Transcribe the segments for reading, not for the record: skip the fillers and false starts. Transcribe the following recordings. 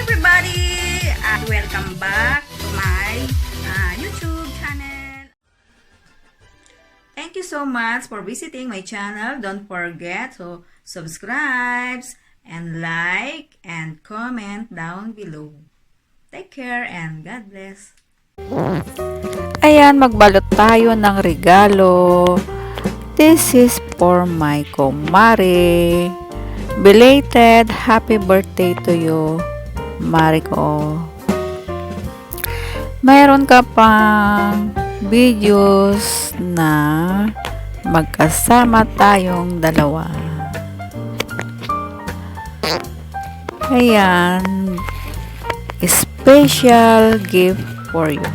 everybody! Welcome back to my YouTube channel. Thank you so much for visiting my channel. Don't forget to subscribe and like and comment down below. Take care and God bless. Ayan, magbalot tayo ng regalo. This is for my kumare. Belated happy birthday to you, Mariko. Mayroon ka pang videos na magkasama tayong dalawa. Ayan, special gift for you.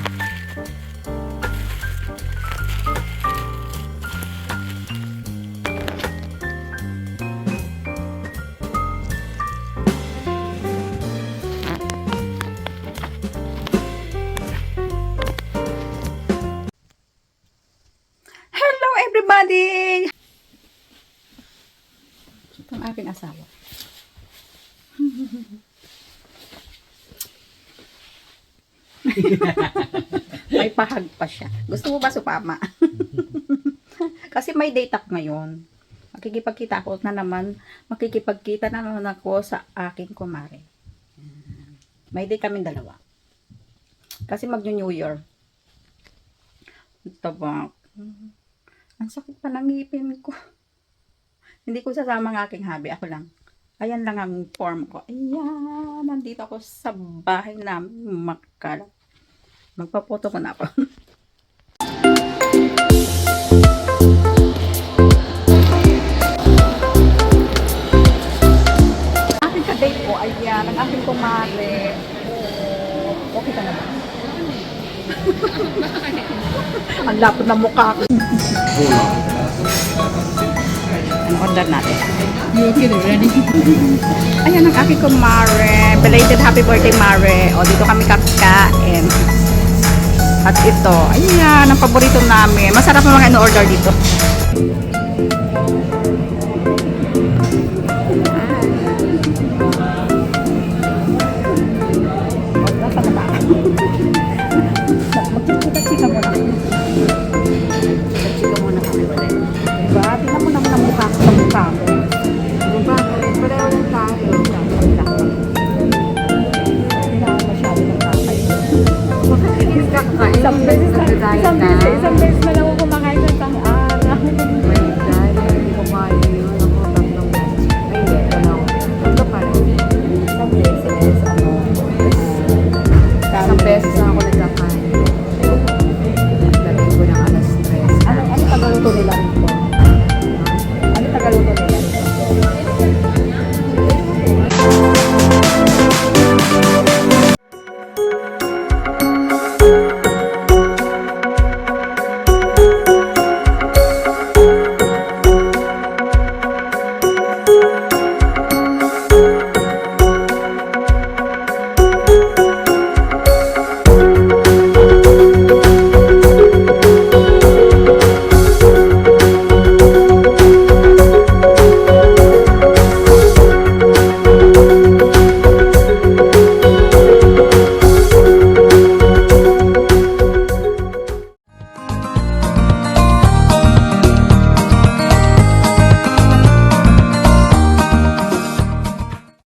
Hello everybody! Ito ang aking asawa. May pahag pa siya. Gusto mo ba supama? Kasi may date ako ngayon. Makikipagkita ako sa aking kumare. May date kami dalawa. Kasi mag-New Year. Ito ba? Ang sakit pa ng ngipin ko. Hindi ko sasama ang aking hubby. Ako lang. Ayan lang ang form ko. Ayan. Nandito ako sa bahay namin. Makalat. Magpapoto ko na ako. Aking ka-date ko. Ayan. Ang aking kumare. Okay ka naman. Ang lapot na mukha ko. Ano order natin? Ayan ang aking kumare. Belated happy birthday, Mare. O, dito kami kakain. At ito, ayan, ang paborito namin. Masarap ang mga in-order dito.